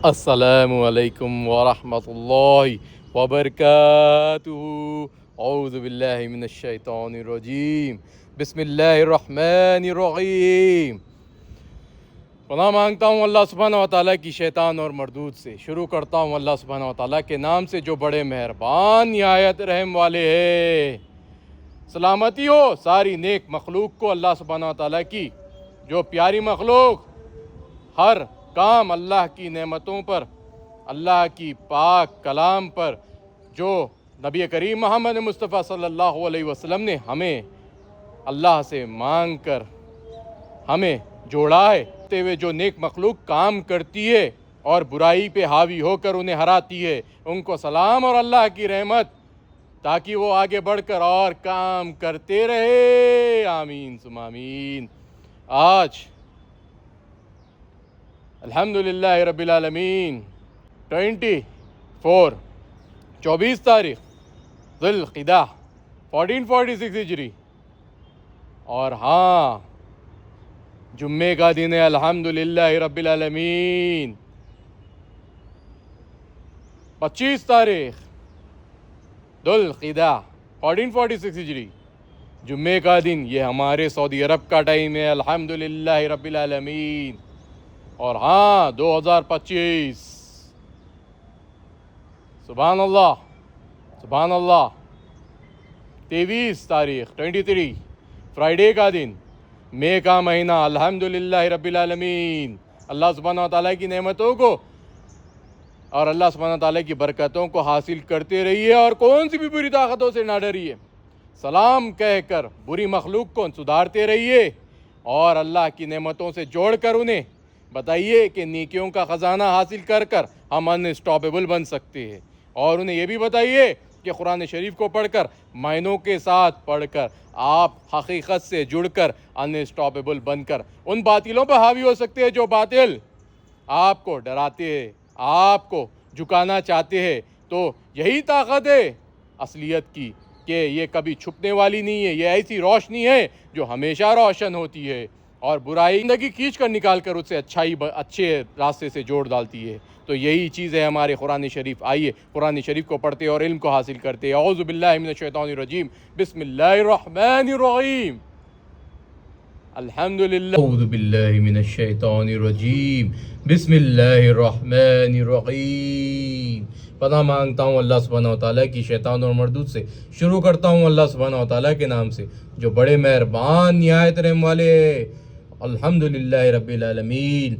السلام علیکم ورحمۃ اللہ وبرکاتہ۔ اعوذ باللہ من الشیطان الرجیم، بسم اللہ الرحمن الرحیم۔ پناہ مانگتا ہوں اللہ سبحانہ و تعالیٰ کی شیطان اور مردود سے۔ شروع کرتا ہوں اللہ سبحانہ و تعالیٰ کے نام سے جو بڑے مہربان نہایت رحم والے ہیں۔ سلامتی ہو ساری نیک مخلوق کو اللہ سبحانہ و تعالیٰ کی، جو پیاری مخلوق ہر کام اللہ کی نعمتوں پر، اللہ کی پاک کلام پر، جو نبی کریم محمد مصطفیٰ صلی اللہ علیہ وسلم نے ہمیں اللہ سے مانگ کر ہمیں جوڑا ہے، ہوئے جو نیک مخلوق کام کرتی ہے اور برائی پہ حاوی ہو کر انہیں ہراتی ہے، ان کو سلام اور اللہ کی رحمت، تاکہ وہ آگے بڑھ کر اور کام کرتے رہے۔ آمین ثم آمین۔ آج الحمدللہ رب العالمین 24 تاریخ ذی القعدہ 1446 ہجری، اور ہاں جمعے کا دن ہے الحمدللہ رب العالمین 25 تاریخ ذی القعدہ 1446 ہجری، جمعے کا دن، یہ ہمارے سعودی عرب کا ٹائم ہے الحمدللہ رب العالمین۔ اور ہاں 2025، سبحان اللہ سبحان اللہ، 23 تاریخ 23 فرائیڈے کا دن، مئی کا مہینہ الحمدللہ رب العالمین۔ اللہ سبحانہ و تعالیٰ کی نعمتوں کو اور اللہ سبحانہ و تعالیٰ کی برکتوں کو حاصل کرتے رہیے، اور کون سی بھی بری طاقتوں سے نہ ڈریے، سلام کہہ کر بری مخلوق کو سدھارتے رہیے، اور اللہ کی نعمتوں سے جوڑ کر انہیں بتائیے کہ نیکیوں کا خزانہ حاصل کر کر ہم انسٹاپیبل بن سکتے ہیں، اور انہیں یہ بھی بتائیے کہ قرآن شریف کو پڑھ کر، معنوں کے ساتھ پڑھ کر، آپ حقیقت سے جڑ کر انسٹاپیبل بن کر ان باطلوں پر حاوی ہو سکتے ہیں جو باطل آپ کو ڈراتے ہیں، آپ کو جھکانا چاہتے ہیں۔ تو یہی طاقت ہے اصلیت کی، کہ یہ کبھی چھپنے والی نہیں ہے، یہ ایسی روشنی ہے جو ہمیشہ روشن ہوتی ہے، اور برائی زندگی کھینچ کر نکال کر اسے اچھے راستے سے جوڑ ڈالتی ہے۔ تو یہی چیز ہے ہمارے قرآن شریف۔ آئیے قرآن شریف کو پڑھتے اور علم کو حاصل کرتے۔ اعوذ باللہ من الشیطان الرجیم، بسم اللہ الرحمن الرحیم۔ الحمدللہ اعوذ باللہ من الشیطان الرجیم، بسم اللہ الرحمن الرحیم۔ پناہ مانگتا ہوں اللہ سبحانہ و تعالیٰ کی شیطان اور مردود سے۔ شروع کرتا ہوں اللہ سبحانہ و تعالیٰ کے نام سے جو بڑے مہربان نہایت رحم والے ہیں۔ الحمدللہ رب العالمین۔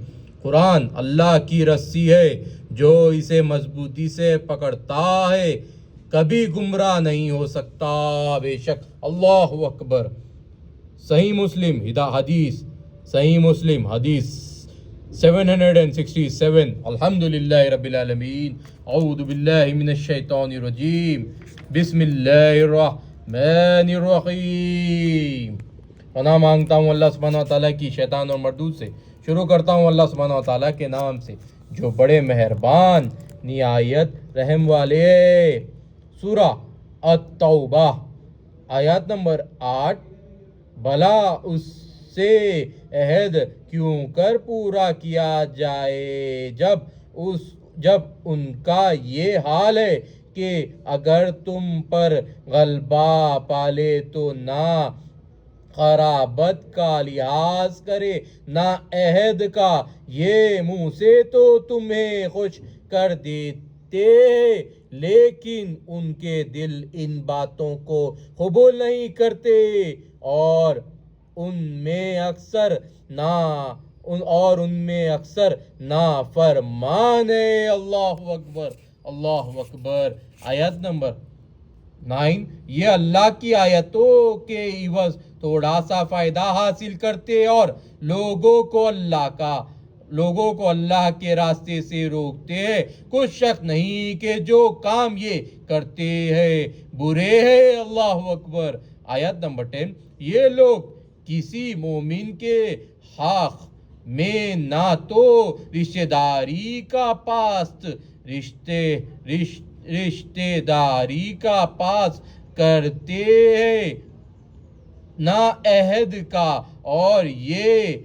قرآن اللہ کی رسی ہے، جو اسے مضبوطی سے پکڑتا ہے کبھی گمراہ نہیں ہو سکتا۔ بے شک، اللہ اکبر۔ صحیح مسلم حدیث، صحیح مسلم حدیث 767۔ الحمدللہ رب العالمین۔ اعوذ باللہ من الشیطان الرجیم، بسم اللہ الرحمن الرحیم۔ پناہ مانگتا ہوں اللہ سبحانہ و تعالیٰ کی شیطان اور مردود سے۔ شروع کرتا ہوں اللہ سبحانہ و تعالیٰ کے نام سے جو بڑے مہربان نہایت رحم والے۔ سورہ التوبہ آیات نمبر 8۔ بھلا اس سے عہد کیوں کر پورا کیا جائے جب ان کا یہ حال ہے کہ اگر تم پر غلبہ پالے تو نہ قرابت کا لحاظ کرے نہ عہد کا، یہ منہ سے تو تمہیں خوش کر دیتے ہیں لیکن ان کے دل ان باتوں کو قبول نہیں کرتے، اور ان میں اکثر نافرمان ہے۔ اللہ اکبر اللہ اکبر۔ آیت نمبر 9۔ یہ اللہ کی آیتوں کے عوض تھوڑا سا فائدہ حاصل کرتے اور لوگوں کو اللہ کے راستے سے روکتے ہیں۔ کچھ شک نہیں کہ جو کام یہ کرتے ہیں برے ہیں۔ اللہ اکبر۔ آیت نمبر 10۔ یہ لوگ کسی مومن کے حق میں نہ تو رشتہ داری کا پاس کرتے ہیں نہ عہد کا، اور یہ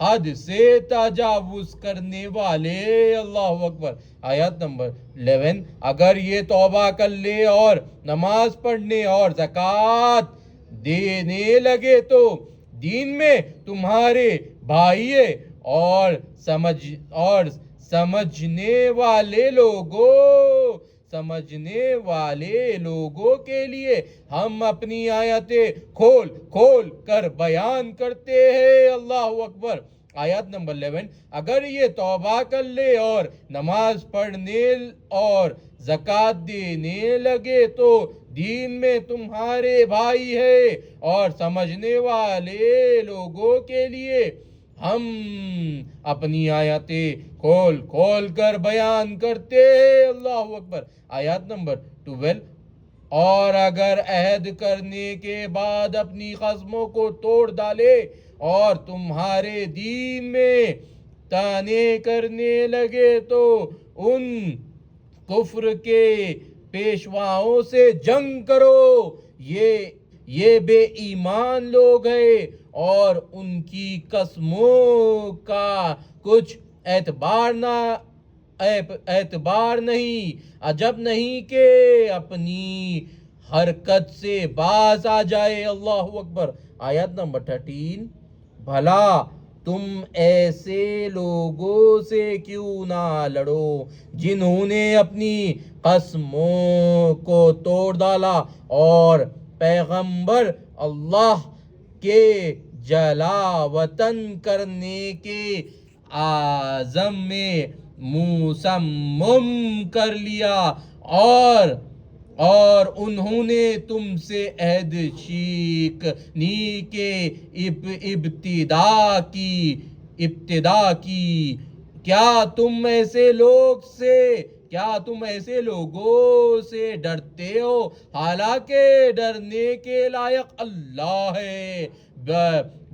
حد سے تجاوز کرنے والے۔ اللہ اکبر۔ آیت نمبر 11، اگر یہ توبہ کر لے اور نماز پڑھنے اور زکوٰۃ دینے لگے تو دین میں تمہارے بھائی اور سمجھنے والے لوگوں کے لیے ہم اپنی آیتیں کھول کھول کر بیان کرتے ہیں۔ اللہ اکبر۔ آیت نمبر 11، اگر یہ توبہ کر لے اور نماز پڑھنے اور زکوٰۃ دینے لگے تو دین میں تمہارے بھائی ہے اور سمجھنے والے لوگوں کے لیے ہم اپنی آیتیں کھول کھول کر بیان کرتے ہیں۔ اللہ اکبر۔ آیت نمبر 12، اور اگر عہد کرنے کے بعد اپنی قسموں کو توڑ ڈالے اور تمہارے دین میں طعنے کرنے لگے تو ان کفر کے پیشواؤں سے جنگ کرو، یہ بے ایمان لوگ ہیں اور ان کی قسموں کا کچھ اعتبار نہیں، عجب نہیں کہ اپنی حرکت سے باز آ جائے۔ اللہ اکبر۔ آیت نمبر 13، بھلا تم ایسے لوگوں سے کیوں نہ لڑو جنہوں نے اپنی قسموں کو توڑ ڈالا اور پیغمبر اللہ کے جلا وطن کرنے کے عزم میں مصمم کر لیا اور انہوں نے تم سے عہد شکنی کے ابتدا کی، کیا تم ایسے لوگوں سے ڈرتے ہو حالانکہ ڈرنے کے لائق اللہ ہے،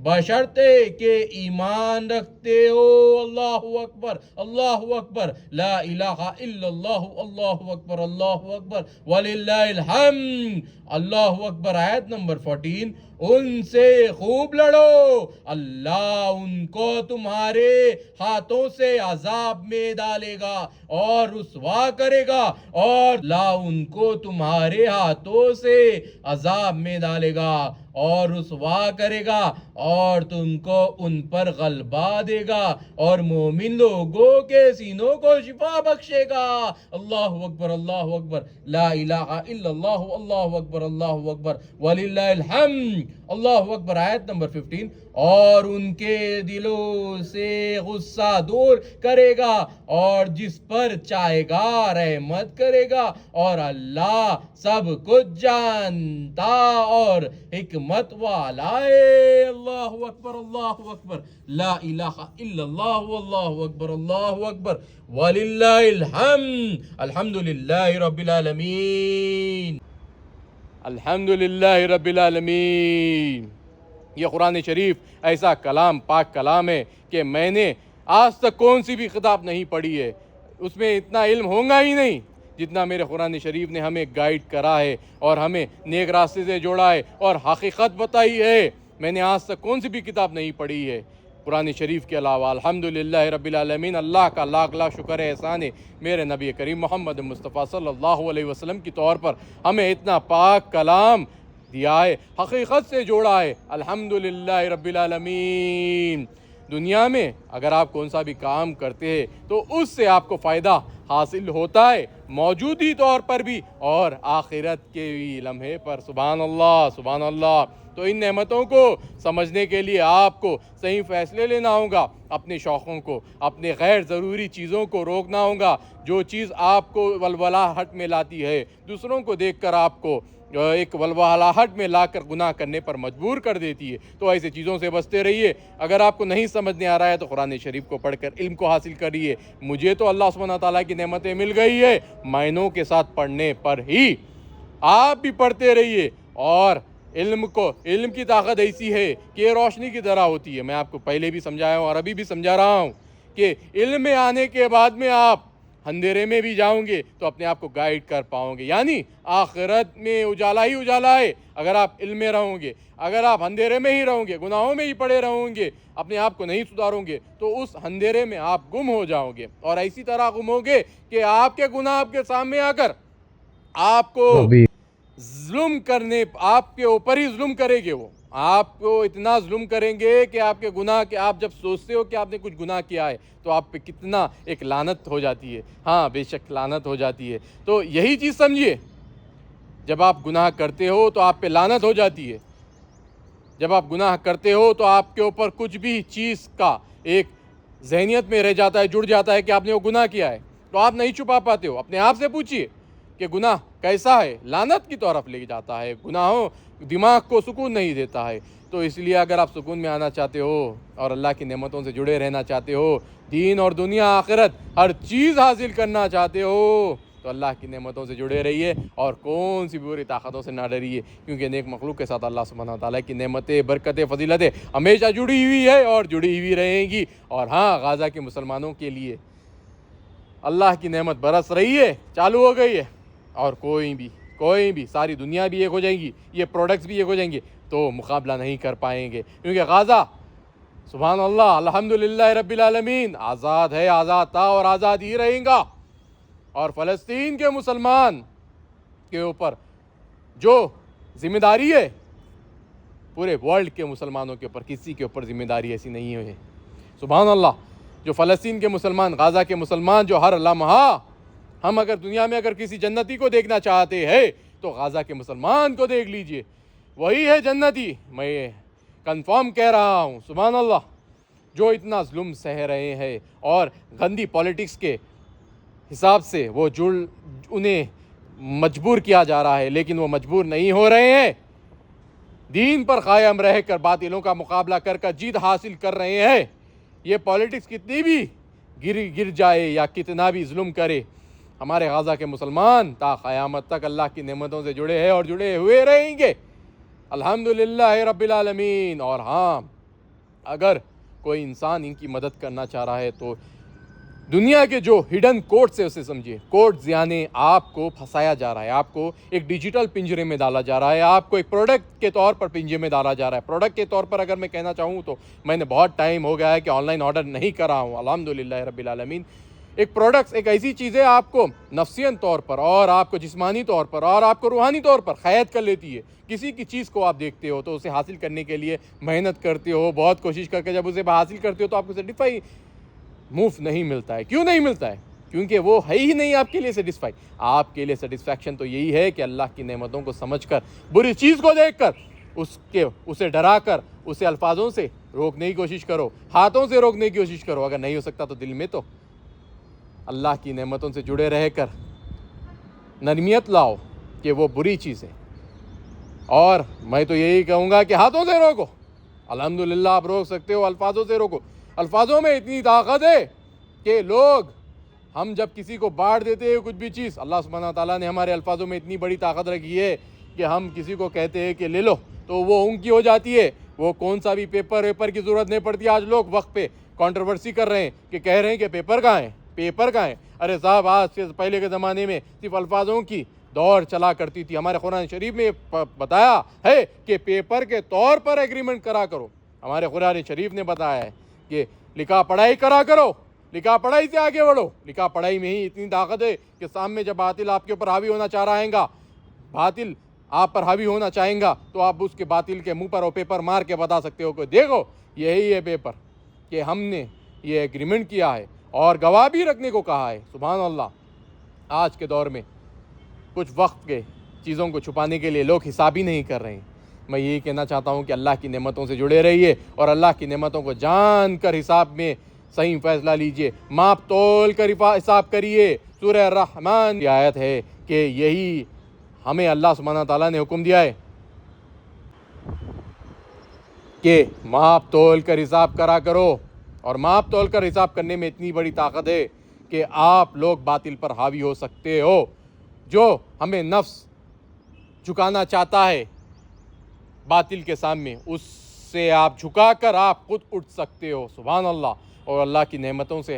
بشرطے کہ ایمان رکھتے ہو۔ اللہ اکبر۔ اللہ اکبر۔ لا الہ الا اللہ۔ اللہ اکبر۔ اللہ اکبر وللہ الحمد۔ اللہ اکبر۔ آیت نمبر 14، ان سے خوب لڑو، اللہ ان کو تمہارے ہاتھوں سے عذاب میں ڈالے گا اور رسوا کرے گا، اور اللہ ان کو تمہارے ہاتھوں سے عذاب میں ڈالے گا اور رسوا کرے گا اور تم کو ان پر غلبہ دے گا اور مومن لوگوں کے سینوں کو شفا بخشے گا۔ اللہ اکبر۔ اللہ اکبر۔ لا الہ الا اللہ۔ اللہ اکبر۔ اللہ اکبر وللہ الحمد۔ اللہ اکبر۔ آیت نمبر 15، اور ان کے دلوں سے غصہ دور کرے گا اور جس پر چاہے گا رحمت کرے گا، اور اللہ سب کچھ جانتا اور حکمت والا ہے۔ اللہ اکبر۔ اللہ اکبر۔ لا الہ الا اللہ۔ اللہ اکبر۔ اللہ اکبر وللہ الحمد۔ الحمدللہ رب العالمین۔ الحمدللہ رب العالمین۔ یہ قرآن شریف ایسا کلام، پاک کلام ہے کہ میں نے آج تک کون سی بھی کتاب نہیں پڑھی ہے، اس میں اتنا علم ہوگا ہی نہیں جتنا میرے قرآن شریف نے ہمیں گائیڈ کرا ہے اور ہمیں نیک راستے سے جوڑا ہے اور حقیقت بتائی ہے۔ میں نے آج تک کون سی بھی کتاب نہیں پڑھی ہے قرآن شریف کے علاوہ۔ الحمدللہ رب العالمین۔ اللہ کا لاکھ لاکھ شکر ہے، احسان ہے، میرے نبی کریم محمد مصطفیٰ صلی اللہ علیہ وسلم کی طور پر ہمیں اتنا پاک کلام دیا ہے، حقیقت سے جوڑا ہے۔ الحمدللہ رب العالمین۔ دنیا میں اگر آپ کون سا بھی کام کرتے ہیں تو اس سے آپ کو فائدہ حاصل ہوتا ہے، موجودی طور پر بھی اور آخرت کے بھی لمحے پر۔ سبحان اللہ۔ سبحان اللہ۔ تو ان نعمتوں کو سمجھنے کے لیے آپ کو صحیح فیصلے لینا ہوگا، اپنے شوقوں کو، اپنے غیر ضروری چیزوں کو روکنا ہوگا۔ جو چیز آپ کو ولولاہٹ میں لاتی ہے، دوسروں کو دیکھ کر آپ کو ایک ولولاہٹ میں لا کر گناہ کرنے پر مجبور کر دیتی ہے، تو ایسے چیزوں سے بچتے رہیے۔ اگر آپ کو نہیں سمجھنے آ رہا ہے تو قرآن شریف کو پڑھ کر علم کو حاصل کریے۔ مجھے تو اللہ سبحانہ تعالیٰ کی نعمتیں مل گئی ہے، معنوں کے ساتھ پڑھنے پر ہی آپ بھی پڑھتے رہیے۔ اور علم کی طاقت ایسی ہے کہ یہ روشنی کی طرح ہوتی ہے۔ میں آپ کو پہلے بھی سمجھایا ہوں اور ابھی بھی سمجھا رہا ہوں کہ علم میں آنے کے بعد میں آپ اندھیرے میں بھی جاؤ گے تو اپنے آپ کو گائیڈ کر پاؤ گے. یعنی آخرت میں اجالا ہی اجالا ہے اگر آپ علم میں رہو گے. اگر آپ اندھیرے میں ہی رہو گے, گناہوں میں ہی پڑے رہو گے, اپنے آپ کو نہیں سدھارو گے, تو اس اندھیرے میں آپ گم ہو جاؤ گے. اور ایسی طرح گم ہوگے کہ آپ کے گناہ آپ کے سامنے آ کر آپ کو ظلم کرنے, آپ کے اوپر ہی ظلم کرے گے. وہ آپ کو اتنا ظلم کریں گے کہ آپ کے گناہ, کہ آپ جب سوچتے ہو کہ آپ نے کچھ گناہ کیا ہے تو آپ پہ کتنا ایک لعنت ہو جاتی ہے. ہاں بے شک لعنت ہو جاتی ہے. تو یہی چیز سمجھیے, جب آپ گناہ کرتے ہو تو آپ پہ لعنت ہو جاتی ہے. جب آپ گناہ کرتے ہو تو آپ کے اوپر کچھ بھی چیز کا ایک ذہنیت میں رہ جاتا ہے, جڑ جاتا ہے کہ آپ نے وہ گناہ کیا ہے, تو آپ نہیں چھپا پاتے ہو. اپنے آپ سے پوچھئے کہ گناہ کیسا ہے, لعنت کی طرف لے جاتا ہے. گناہوں دماغ کو سکون نہیں دیتا ہے. تو اس لیے اگر آپ سکون میں آنا چاہتے ہو اور اللہ کی نعمتوں سے جڑے رہنا چاہتے ہو, دین اور دنیا آخرت ہر چیز حاصل کرنا چاہتے ہو, تو اللہ کی نعمتوں سے جڑے رہیے اور کون سی بری طاقتوں سے نہ ڈریے, کیونکہ نیک مخلوق کے ساتھ اللہ سبحانہ وتعالیٰ کی نعمتیں, برکتیں, فضیلتیں ہمیشہ جڑی ہوئی ہے اور جڑی ہوئی رہیں گی. اور ہاں, غزہ کے مسلمانوں کے لیے اللہ کی نعمت برس رہی ہے, چالو ہو گئی ہے, اور کوئی بھی ساری دنیا بھی ایک ہو جائیں گی, یہ پروڈکٹس بھی ایک ہو جائیں گے تو مقابلہ نہیں کر پائیں گے. کیونکہ غزہ سبحان اللہ الحمدللہ رب العالمین آزاد ہے, آزاد تھا اور آزاد ہی رہیں گا. اور فلسطین کے مسلمان کے اوپر جو ذمہ داری ہے, پورے ورلڈ کے مسلمانوں کے اوپر کسی کے اوپر ذمہ داری ایسی نہیں ہے. سبحان اللہ. جو فلسطین کے مسلمان, غزہ کے مسلمان, جو ہر لمحہ, ہم اگر دنیا میں اگر کسی جنتی کو دیکھنا چاہتے ہیں تو غزہ کے مسلمان کو دیکھ لیجئے, وہی ہے جنتی. میں کنفرم کہہ رہا ہوں. سبحان اللہ. جو اتنا ظلم سہ رہے ہیں اور گندی پالیٹکس کے حساب سے وہ انہیں مجبور کیا جا رہا ہے, لیکن وہ مجبور نہیں ہو رہے ہیں. دین پر قائم رہ کر باطلوں کا مقابلہ کر جیت حاصل کر رہے ہیں. یہ پالیٹکس کتنی بھی گر جائے یا کتنا بھی ظلم کرے, ہمارے غزہ کے مسلمان تا قیامت تک اللہ کی نعمتوں سے جڑے ہیں اور جڑے ہوئے رہیں گے. الحمدللہ رب العالمین. اور ہاں, اگر کوئی انسان ان کی مدد کرنا چاہ رہا ہے تو دنیا کے جو ہڈن کوڈز ہے اسے سمجھیے. کوڈز یعنی آپ کو پھنسایا جا رہا ہے, آپ کو ایک ڈیجیٹل پنجرے میں ڈالا جا رہا ہے, آپ کو ایک پروڈکٹ کے طور پر پنجرے میں ڈالا جا رہا ہے. پروڈکٹ کے طور پر اگر میں کہنا چاہوں تو میں نے بہت ٹائم ہو گیا ہے کہ آن لائن آرڈر نہیں کر رہا ہوں, الحمدللہ رب العالمین. ایک پروڈکٹس ایک ایسی چیز ہے آپ کو نفسیاً طور پر اور آپ کو جسمانی طور پر اور آپ کو روحانی طور پر قید کر لیتی ہے. کسی کی چیز کو آپ دیکھتے ہو تو اسے حاصل کرنے کے لیے محنت کرتے ہو, بہت کوشش کر کے جب اسے حاصل کرتے ہو تو آپ کو سیٹسفائی موف نہیں ملتا ہے. کیوں نہیں ملتا ہے؟ کیونکہ وہ ہے ہی نہیں آپ کے لیے سیٹسفائی. آپ کے لیے سیٹسفیکشن تو یہی ہے کہ اللہ کی نعمتوں کو سمجھ کر, بری چیز کو دیکھ کر اسے ڈرا کر اسے الفاظوں سے روکنے کی کوشش کرو, ہاتھوں سے روکنے کی کوشش کرو. اگر نہیں ہو سکتا تو دل میں تو اللہ کی نعمتوں سے جڑے رہ کر نرمیت لاؤ کہ وہ بری چیز ہے. اور میں تو یہی کہوں گا کہ ہاتھوں سے روکو. الحمدللہ آپ روک سکتے ہو, الفاظوں سے روکو. الفاظوں میں اتنی طاقت ہے کہ ہم جب کسی کو بانٹ دیتے ہیں کچھ بھی چیز, اللہ سبحانہ وتعالیٰ نے ہمارے الفاظوں میں اتنی بڑی طاقت رکھی ہے کہ ہم کسی کو کہتے ہیں کہ لے لو تو وہ ان کی ہو جاتی ہے. وہ کون سا بھی پیپر کی ضرورت نہیں پڑتی. آج لوگ وقت پہ کنٹروورسی کر رہے ہیں کہ کہہ رہے ہیں کہ پیپر کہاں ہے. ارے صاحب, آج سے پہلے کے زمانے میں صرف الفاظوں کی دور چلا کرتی تھی. ہمارے قرآن شریف میں بتایا ہے کہ پیپر کے طور پر ایگریمنٹ کرا کرو. ہمارے قرآن شریف نے بتایا ہے کہ لکھا پڑھائی کرا کرو, لکھا پڑھائی سے آگے بڑھو. لکھا پڑھائی میں ہی اتنی طاقت ہے کہ سامنے جب باطل آپ کے اوپر حاوی ہونا چاہ رہا ہے گا, باطل آپ پر حاوی ہونا چاہیں گا, تو آپ اس کے باطل کے منہ پر وہ پیپر مار کے بتا سکتے ہو کہ دیکھو یہی ہے پیپر, کہ ہم نے یہ ایگریمنٹ کیا ہے اور گواہ بھی رکھنے کو کہا ہے. سبحان اللہ. آج کے دور میں کچھ وقت کے چیزوں کو چھپانے کے لیے لوگ حساب ہی نہیں کر رہے ہیں. میں یہی کہنا چاہتا ہوں کہ اللہ کی نعمتوں سے جڑے رہیے اور اللہ کی نعمتوں کو جان کر حساب میں صحیح فیصلہ لیجئے, ماپ تول کر حساب کریے. سورہ الرحمن کی آیت ہے کہ یہی ہمیں اللہ سبحانہ تعالیٰ نے حکم دیا ہے کہ ماپ تول کر حساب کرا کرو. اور ماپ تول کر حساب کرنے میں اتنی بڑی طاقت ہے کہ آپ لوگ باطل پر حاوی ہو سکتے ہو. جو ہمیں نفس جھکانا چاہتا ہے باطل کے سامنے, اس سے آپ جھکا کر آپ خود اٹھ سکتے ہو. سبحان اللہ. اور اللہ کی نعمتوں سے